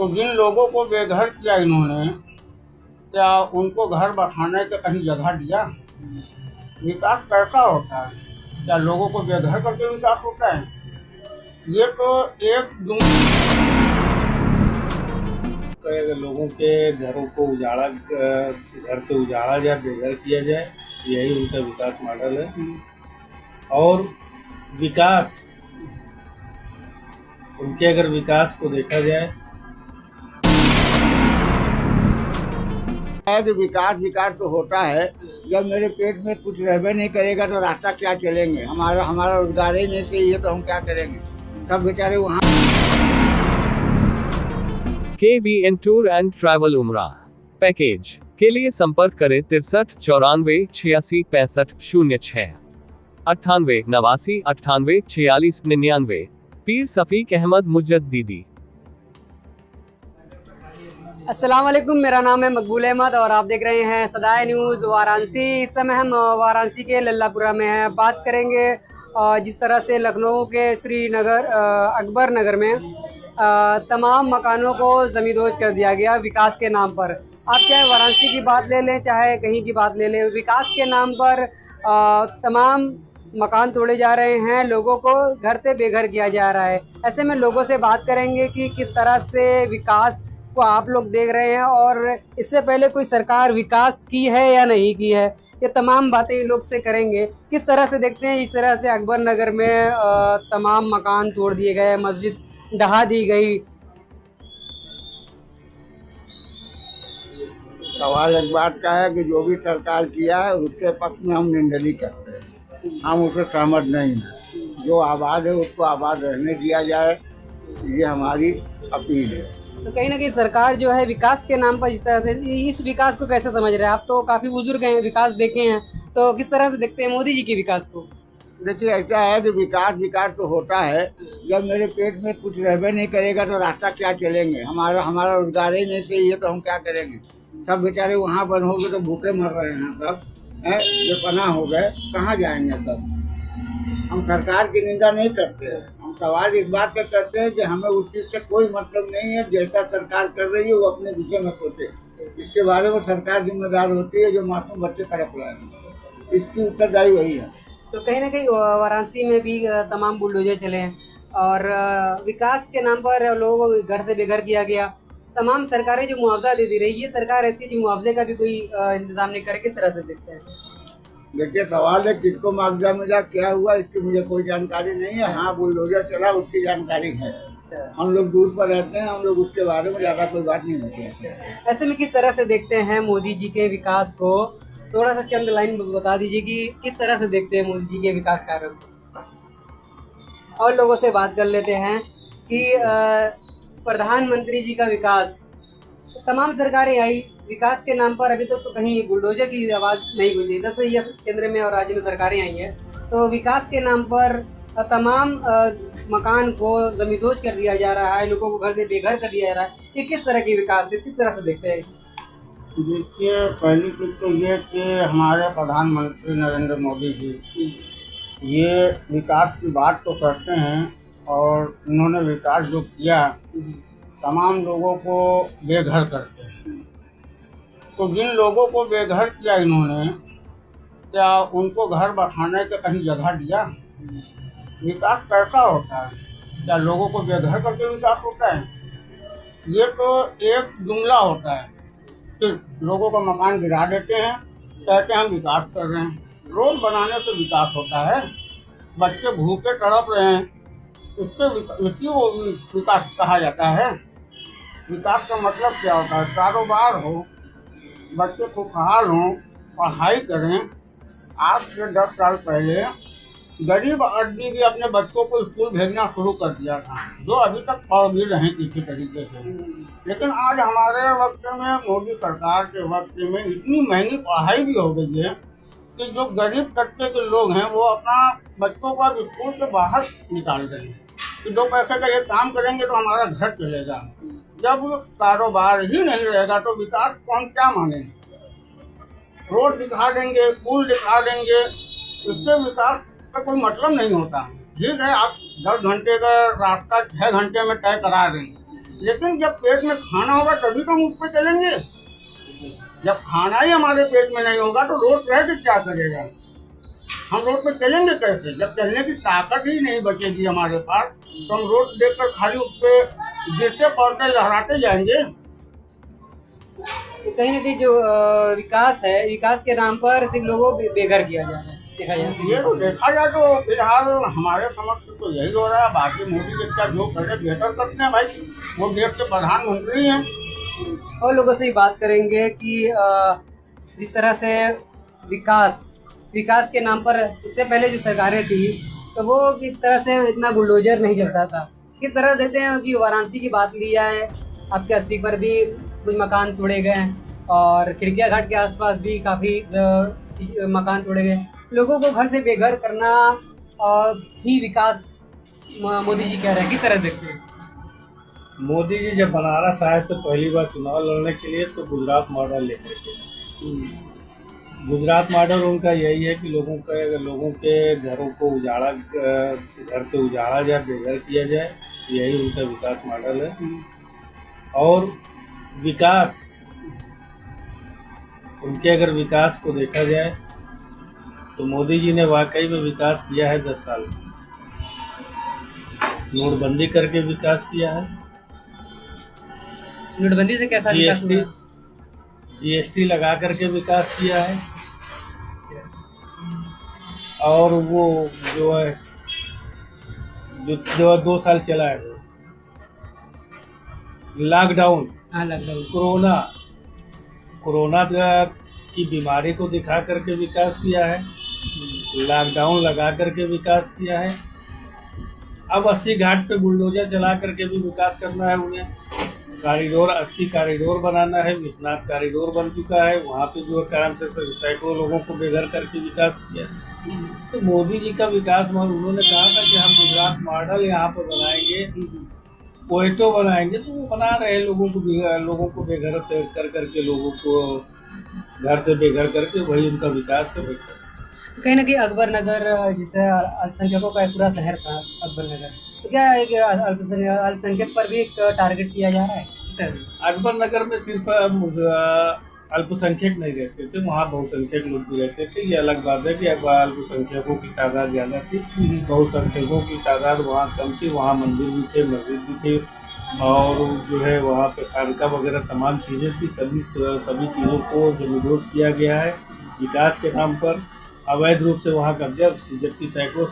तो जिन लोगों को बेघर किया इन्होंने, क्या उनको घर बसाने का कहीं जगह दिया? विकास कैसा होता है? क्या लोगों को बेघर करके विकास होता है? ये तो एक अगर लोगों के घरों को उजाड़ा, घर से उजाड़ा जाए, बेघर किया जाए, यही उनका विकास मॉडल है। और विकास, उनके अगर विकास को देखा जाए कि विकास विकास तो होता है, जब मेरे पेट में कुछ रहबे नहीं करेगा तो रास्ता क्या चलेंगे? हमारा रोजगार ही नहीं चाहिए तो हम क्या करेंगे? सब बेचारे वहाँ। KBN टूर एंड ट्रैवल उमरा पैकेज के लिए संपर्क करें 63 94 86 65 06 98 89 98 46 99। पीर सफीक अहमद मुज्जद दीदी। अस्सलाम वालेकुम, मेरा नाम है मकबूल अहमद और आप देख रहे हैं सदाए न्यूज़ वाराणसी। इस समय हम वाराणसी के लल्लापुरा में हैं। बात करेंगे जिस तरह से लखनऊ के श्रीनगर अकबर नगर में तमाम मकानों को ज़मींदोज़ कर दिया गया विकास के नाम पर। आप चाहे वाराणसी की बात ले लें, चाहे कहीं की बात ले लें, विकास के नाम पर तमाम मकान तोड़े जा रहे हैं, लोगों को घर से बेघर किया जा रहा है। ऐसे में लोगों से बात करेंगे कि किस तरह से विकास को आप लोग देख रहे हैं और इससे पहले कोई सरकार विकास की है या नहीं की है। ये तमाम बातें इन लोग से करेंगे। किस तरह से देखते हैं इस तरह से अकबर नगर में तमाम मकान तोड़ दिए गए, मस्जिद ढहा दी गई। सवाल एक बात का है कि जो भी सरकार किया है उसके पक्ष में हम निंदनी करते हैं, हम उससे सहमत नहीं हैं। जो आबाद है उसको आबाद रहने दिया जाए, ये हमारी अपील है। तो कहीं ना कहीं सरकार जो है विकास के नाम पर इस तरह से, इस विकास को कैसे समझ रहे हैं आप? तो काफ़ी बुजुर्ग हैं, विकास देखे हैं, तो किस तरह से देखते हैं मोदी जी के विकास को? देखिए, ऐसा है कि विकास विकास तो होता है, जब मेरे पेट में कुछ रहबे नहीं करेगा तो रास्ता क्या चलेंगे? हमारा रोजगार ही नहीं चाहिए तो हम क्या करेंगे? सब बेचारे वहाँ बंद हो गए तो भूखे मर रहे हैं, सब है बेपनाह हो गए, कहाँ जाएंगे सब? हम सरकार की निंदा नहीं करते हैं, हम सवाल इस बात का करते हैं कि हमें उस चीज़ से कोई मतलब नहीं है। जैसा सरकार कर रही है वो अपने विषय में सोचे, इसके बारे में सरकार जिम्मेदार होती है। जो मासूम बच्चे तड़प रहे हैं, इसकी उत्तरदायी वही है। तो कहीं ना कहीं वाराणसी में भी तमाम बुलडोजर चले हैं और विकास के नाम पर लोगों को घर से बेघर किया गया। तमाम सरकारें जो मुआवजा दे रही है, ये सरकार ऐसी जो मुआवजे का भी कोई इंतजाम नहीं करे, किस तरह से देखते हैं? देखिए, सवाल है किसको मुआवजा मिला, क्या हुआ, इसकी मुझे कोई जानकारी नहीं है। हाँ, बुलडोजर चला उसकी जानकारी है। हम लोग दूर पर रहते हैं, हम लोग उसके बारे में ज़्यादा कोई बात नहीं होती है। ऐसे में किस तरह से देखते हैं मोदी जी के विकास को? थोड़ा सा चंद लाइन बता दीजिए कि किस तरह से देखते हैं मोदी जी के विकास कार्य को। और लोगों से बात कर लेते हैं कि प्रधानमंत्री जी का विकास, तमाम सरकारें आई विकास के नाम पर, अभी तक तो कहीं बुलडोजर की आवाज़ नहीं गूंजी। जब से ये केंद्र में और राज्य में सरकारें आई हैं, तो विकास के नाम पर तमाम मकान को ज़मींदोज़ कर दिया जा रहा है, लोगों को घर से बेघर कर दिया जा रहा है। ये किस तरह की विकास है, किस तरह से देखते हैं? देखिए, पहली चीज तो ये कि हमारे प्रधानमंत्री नरेंद्र मोदी जी ये विकास की बात तो करते हैं और इन्होंने विकास जो किया तमाम लोगों को बेघर करते हैं। तो जिन लोगों को बेघर किया इन्होंने, क्या उनको घर बसाने का कहीं जगह दिया? विकास कैसा होता है? क्या लोगों को बेघर करके विकास होता है? ये तो एक जुमला होता है कि लोगों का मकान गिरा देते हैं, कहते हैं हम विकास कर रहे हैं। रोड बनाने से विकास होता है? बच्चे भूखे तड़प रहे हैं, इसके वो विकास कहा जाता है? विकास का मतलब क्या होता है? कारोबार हो, बच्चे खुशहाल हों, पढ़ाई करें। आज से 10 साल पहले गरीब आदमी भी अपने बच्चों को स्कूल भेजना शुरू कर दिया था, जो अभी तक मौजूद हैं किसी तरीके से। लेकिन आज हमारे वक्त में, मोदी सरकार के वक्त में, इतनी महंगी पढ़ाई भी हो गई है कि जो गरीब तबके के लोग हैं वो अपना बच्चों को अब स्कूल से बाहर निकाल रहे हैं कि 2 पैसे का ये काम करेंगे तो हमारा घर चलेगा। जब कारोबार ही नहीं रहेगा तो विकास को हम क्या मानेंगे? रोड दिखा देंगे, पुल दिखा देंगे, इससे विकास का कोई मतलब नहीं होता। ठीक है, आप 10 घंटे का रास्ता 6 घंटे में तय करा देंगे, लेकिन जब पेट में खाना होगा तभी तो हम उस पर चलेंगे। जब खाना ही हमारे पेट में नहीं होगा तो रोड रह के क्या करेगा? हम रोड पे चलेंगे कैसे? जब चलने की ताकत ही नहीं बचेगी हमारे पास तो हम रोड देखकर खाली उस पे गिरते पड़ते लहराते जाएंगे। तो कहीं ना कहीं जो विकास है, विकास के नाम पर सिर्फ लोगों को बेघर किया जा रहा है, देखा जाए ये तो देखा जाए तो फिलहाल हमारे समक्ष तो यही हो रहा है। बाकी मोदी जी का जो करे बेहतर करते हैं भाई, वो देश के प्रधानमंत्री हैं। और लोगों से ही बात करेंगे कि जिस तरह से विकास के नाम पर इससे पहले जो सरकारें थी तो वो किस तरह से इतना बुलडोजर नहीं चलता था। किस तरह देखते हैं कि वाराणसी की बात ली जाए, आपके 80 पर भी कुछ मकान तोड़े गए और खिड़किया घाट के आसपास भी काफ़ी मकान तोड़े गए। लोगों को घर से बेघर करना ही विकास मोदी जी कह रहे हैं, किस तरह देखते हैं? मोदी जी जब बनारस आए तो पहली बार चुनाव लड़ने के लिए तो गुजरात मॉडल लेकर के। गुजरात मॉडल उनका यही है कि लोगों के घरों को घर से उजाड़ा जाए, बेघर किया जाए, यही उनका विकास मॉडल है। और विकास, उनके अगर विकास को देखा जाए तो मोदी जी ने वाकई में विकास किया है। 10 साल नोटबंदी करके विकास किया है। नोटबंदी से कैसा विकास हुआ? जीएसटी लगा करके विकास किया है। और वो जो है जो 2 साल चला है लॉकडाउन, कोरोना की बीमारी को दिखा करके विकास किया है, लॉकडाउन लगा करके विकास किया है। अब 80 घाट पे बुलडोजर चला करके भी विकास करना है उन्हें। 80 कॉरिडोर बनाना है। विश्वनाथ कॉरिडोर बन चुका है, वहाँ पे जो काम से सैकड़ों लोगों को बेघर करके विकास किया। तो मोदी जी का विकास मॉडल, उन्होंने कहा था कि हम गुजरात मॉडल यहाँ पर बनाएंगे, पोइटो बनाएंगे, तो वो बना रहे हैं। लोगों को बेघर से करके लोगों को घर से बेघर करके, वही उनका विकास है। कहीं ना कहीं अकबर नगर, जिसे अल्पसंख्यकों का एक पूरा शहर था अकबर नगर, तो क्या एक अल्पसंख्यक पर भी एक टारगेट किया जा रहा है? अकबर नगर में सिर्फ अल्पसंख्यक नहीं रहते थे, वहाँ बहुसंख्यक लोग भी रहते थे। ये अलग बात है कि अल्पसंख्यकों की तादाद ज़्यादा थी, बहुसंख्यकों की तादाद वहाँ कम थी। वहाँ मंदिर भी थे, मस्जिद भी थी, और जो है वहाँ पे खानका वगैरह तमाम चीज़ें थी। सभी चीज़ों को जमींदोज किया गया है विकास के नाम पर। अवैध रूप से वहाँ कब्जा, जबकि सैकड़ों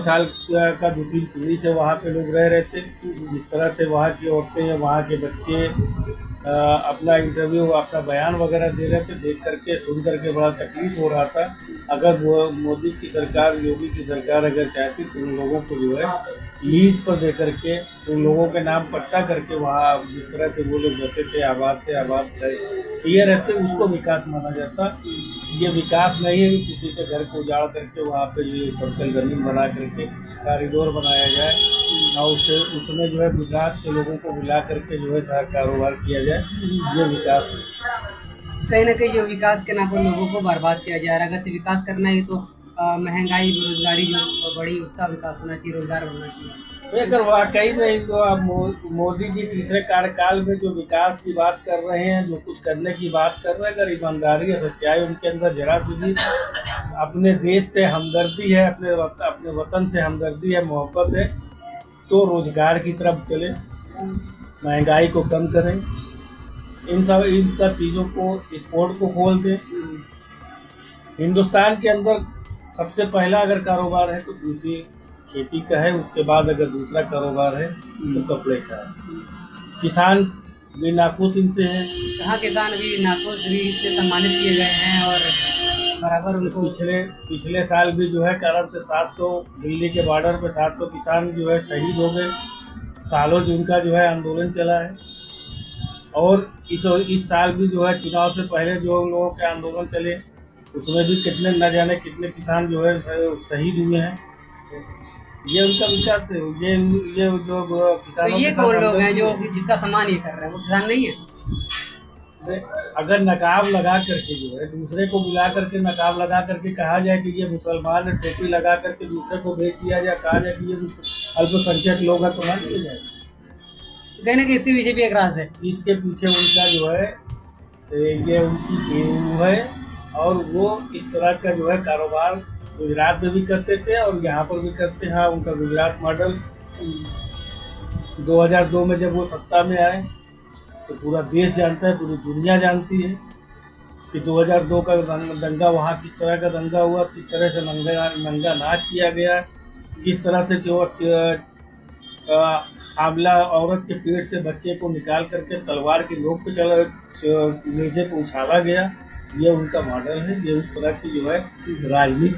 साल का 2-3 पीढ़ी से वहाँ पे लोग रह रहे थे। जिस तरह से वहाँ की औरतें या वहाँ के बच्चे अपना इंटरव्यू, अपना बयान वगैरह दे रहे थे, देख करके सुन करके बड़ा तकलीफ हो रहा था। अगर वो मोदी की सरकार, योगी की सरकार अगर चाहती तो उन लोगों को जो है लीज पर दे करके, उन लोगों के नाम पट्टा करके, वहाँ जिस तरह से वो लोग बसे थे, आबाद ये रहते, उसको विकास माना जाता। ये विकास नहीं है कि किसी के घर को उजाड़ करके वहाँ पे ये समतल जमीन बना करके कॉरिडोर बनाया जाए और उसमें जो है गुजरात के लोगों को मिला करके जो है सारा कारोबार किया जाए। ये विकास है। कहीं ना कहीं जो विकास के नाम पर लोगों को बर्बाद किया जा रहा है। अगर से विकास करना है तो महंगाई, बेरोजगारी जो बढ़ी, उसका विकास होना चाहिए, रोजगार बनना चाहिए। अगर वाकई में तो अब मोदी जी तीसरे कार्यकाल में जो विकास की बात कर रहे हैं, जो कुछ करने की बात कर रहे हैं, अगर ईमानदारी या सच्चाई उनके अंदर जरा सी भी अपने देश से हमदर्दी है, अपने वतन से हमदर्दी है, मोहब्बत है, तो रोजगार की तरफ चले, महंगाई को कम करें, इन सब चीज़ों को, स्पोर्ट को खोल दें। हिंदुस्तान के अंदर सबसे पहला अगर कारोबार है तो कृषि, खेती का है। उसके बाद अगर दूसरा कारोबार है तो कपड़े का है। किसान भी नाखुश इनसे हैं। कहाँ किसान भी नाखुश, भी इससे सम्मानित किए गए हैं और बराबर उनको पिछले साल भी जो है कारण से 700 दिल्ली के बॉर्डर पे 700 किसान जो है शहीद हो गए। सालों जिनका जो है आंदोलन चला है। और इस साल भी जो है चुनाव से पहले जो लोगों के आंदोलन चले, उसमें भी कितने न जाने कितने किसान जो है शहीद हुए हैं। ये उनका विकास है। ये जो किसानों, ये कौन लोग हैं जो जिसका सम्मान ये कर रहे हैं? वो किसान नहीं है। अगर नकाब लगा करके जो है दूसरे को बुला करके नकाब लगा करके कहा जाए कि ये मुसलमान है, टोपी लगा करके दूसरे को भेज दिया जाए, कहा जाए कि ये अल्पसंख्यक लोग हैं, तो मान लिया जाए। कहीं ना कहीं इसके पीछे भी एक राज है। इसके पीछे उनका जो है ये उनकी गेहूँ है, और वो इस तरह का जो है कारोबार गुजरात में भी करते थे और यहाँ पर भी करते हैं। उनका गुजरात मॉडल 2002 में जब वो सत्ता में आए तो पूरा देश जानता है, पूरी दुनिया जानती है कि 2002 का दंगा वहाँ किस तरह का दंगा हुआ, किस तरह से नंगा नाच किया गया, किस तरह से जो हामला औरत के पेट से बच्चे को निकाल करके तलवार की नोक पे नेज़े पे उछाला गया। ये उनका मॉडल है। ये उस तरह की जो है राजनीति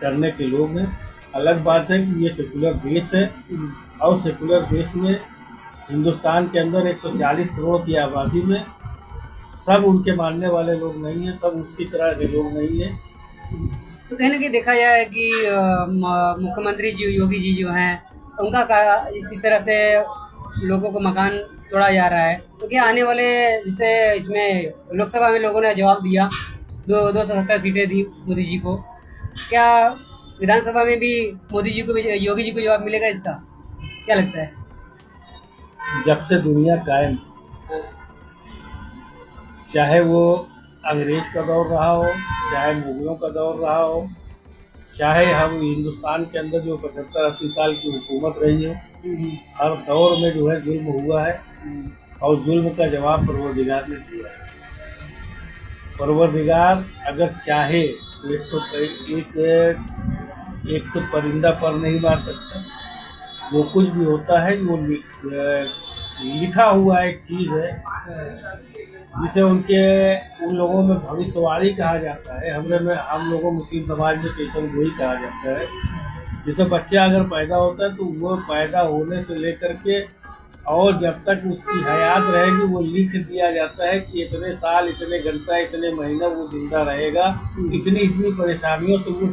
करने के लोग हैं। अलग बात है कि ये सेकुलर देश है और सेकुलर देश में हिंदुस्तान के अंदर 140 करोड़ की आबादी में सब उनके मानने वाले लोग नहीं हैं, सब उसकी तरह के लोग नहीं हैं। तो कहीं ना कहीं देखा जाए कि मुख्यमंत्री जी योगी जी जो हैं उनका इस तरह से लोगों को मकान तोड़ा जा रहा है, तो क्या आने वाले जैसे इसमें लोकसभा में लोगों ने जवाब दिया 270 सीटें दी मोदी जी को, क्या विधानसभा में भी मोदी जी को भी योगी जी को जवाब मिलेगा इसका, क्या लगता है? जब से दुनिया कायम, चाहे वो अंग्रेज का दौर रहा हो, चाहे मुगलों का दौर रहा हो, चाहे हम हिंदुस्तान के अंदर जो 75-80 साल की हुकूमत रही हो, हर दौर में जो है जुल्म हुआ है और जुल्म का जवाब परवरदिगार ने दिया है। परवरदिगार अगर चाहे तो एक तो परिंदा पर नहीं मार सकता। वो कुछ भी होता है वो लिखा हुआ एक चीज़ है जिसे उन लोगों में भविष्यवाणी कहा जाता है। हम लोगों मुस्लिम समाज में पेशन गोई कहा जाता है। जैसे बच्चा अगर पैदा होता है तो वो पैदा होने से लेकर के और जब तक उसकी हयात रहेगी वो लिख दिया जाता है कि इतने साल, इतने घंटा, इतने महीना वो जिंदा रहेगा, इतनी परेशानियों से वो